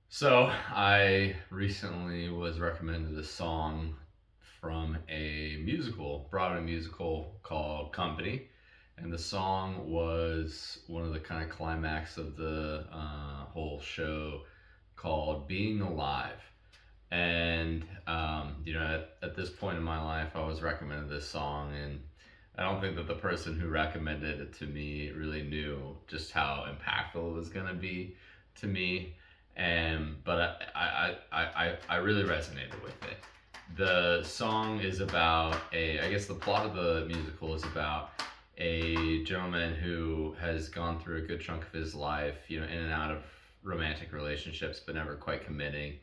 So I recently was recommended a song from a musical, Broadway musical called Company, and the song was one of the kind of climax of the whole show called "Being Alive." And at this point in my life, I was recommended this song, and I don't think that the person who recommended it to me really knew just how impactful it was going to be to me. And but I really resonated with it. The song is about I guess the plot of the musical is about a gentleman who has gone through a good chunk of his life, in and out of romantic relationships, but never quite committing.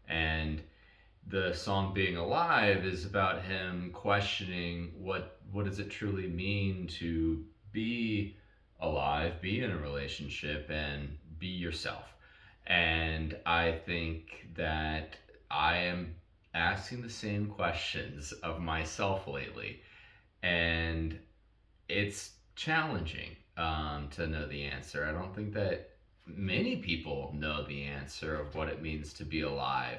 And the song "Being Alive" is about him questioning what does it truly mean to be alive, be in a relationship, and be yourself. And I think that I am asking the same questions of myself lately, and it's challenging to know the answer. I don't think that many people know the answer of what it means to be alive.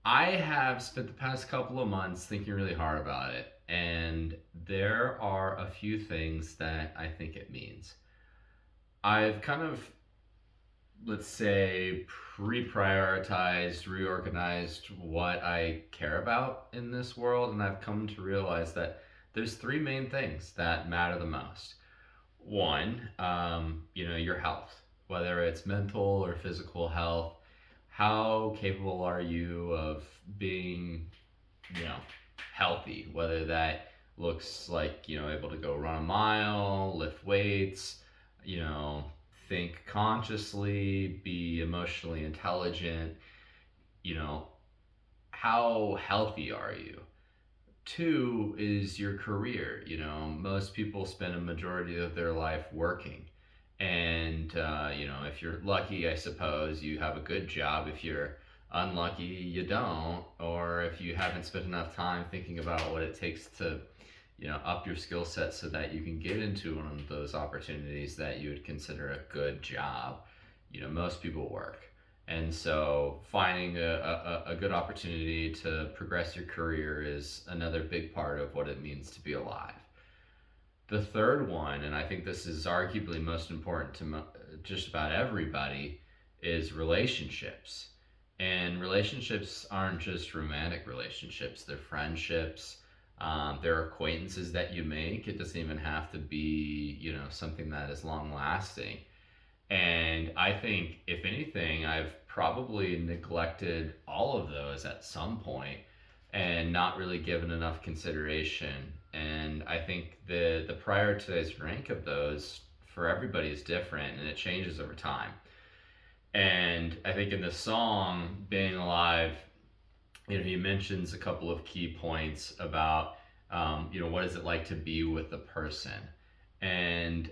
I have spent the past couple of months thinking really hard about it, and there are a few things that I think it means. I've kind of, let's say, pre-prioritized, reorganized what I care about in this world, and I've come to realize that there's three main things that matter the most. One, your health, whether it's mental or physical health. How capable are you of being, you know, healthy? Whether that looks like, able to go run a mile, lift weights, you know, think consciously, be emotionally intelligent, you know, how healthy are you? Two is your career. Most people spend a majority of their life working. And, if you're lucky, I suppose you have a good job. If you're unlucky, you don't. Or if you haven't spent enough time thinking about what it takes to, up your skill set so that you can get into one of those opportunities that you would consider a good job, most people work. And so finding a good opportunity to progress your career is another big part of what it means to be alive. The third one, and I think this is arguably most important to just about everybody, is relationships. And relationships aren't just romantic relationships, they're friendships, they're acquaintances that you make. It doesn't even have to be, something that is long lasting. And I think, if anything, I've probably neglected all of those at some point and not really given enough consideration. And I think the prioritized rank of those for everybody is different and it changes over time. And I think in the song "Being Alive," he mentions a couple of key points about, what is it like to be with a person. And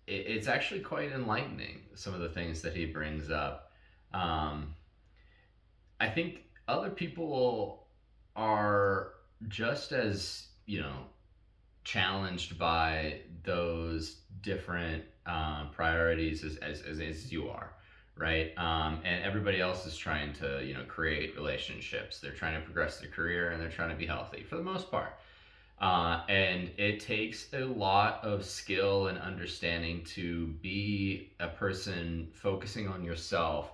it's actually quite enlightening, some of the things that he brings up. Um, I think other people are just as, challenged by those different priorities as you are, right? And everybody else is trying to, create relationships. They're trying to progress their career and they're trying to be healthy for the most part. And it takes a lot of skill and understanding to be a person focusing on yourself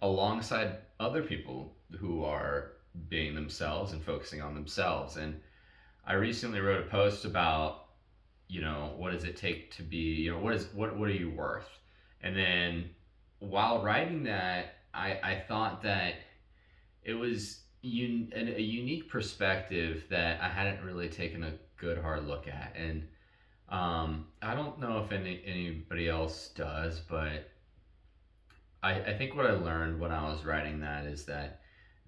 alongside other people who are being themselves and focusing on themselves. And I recently wrote a post about, what does it take to be, what are you worth? And then while writing that, I thought that it was a unique perspective that I hadn't really taken a good hard look at. And I don't know if anybody else does, but I think what I learned when I was writing that is that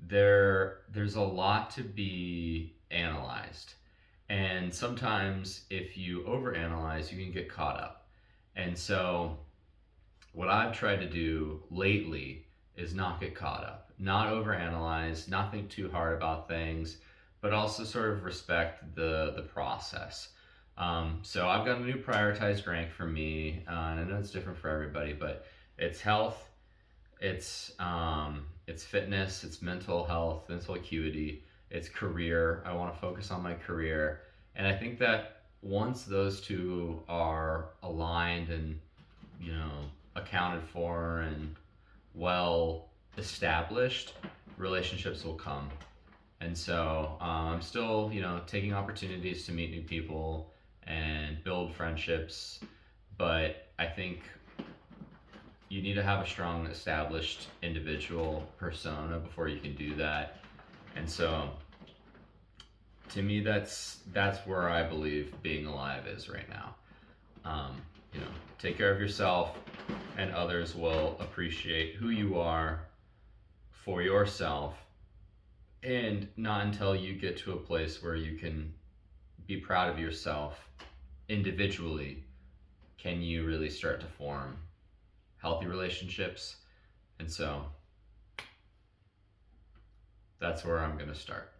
there's a lot to be analyzed. And sometimes if you overanalyze, you can get caught up. And so what I've tried to do lately is not get caught up, not overanalyze, not think too hard about things, but also sort of respect the process. So I've got a new prioritized rank for me, and I know it's different for everybody, but it's health, It's fitness, it's mental health, mental acuity, it's career. I want to focus on my career, and I think that once those two are aligned and accounted for and well established, relationships will come. And so I'm still, taking opportunities to meet new people and build friendships. But I think you need to have a strong, established individual persona before you can do that. And so, to me, that's where I believe being alive is right now. Um, you know, take care of yourself, and others will appreciate who you are for yourself. And not until you get to a place where you can be proud of yourself individually can you really start to form healthy relationships. And so that's where I'm going to start.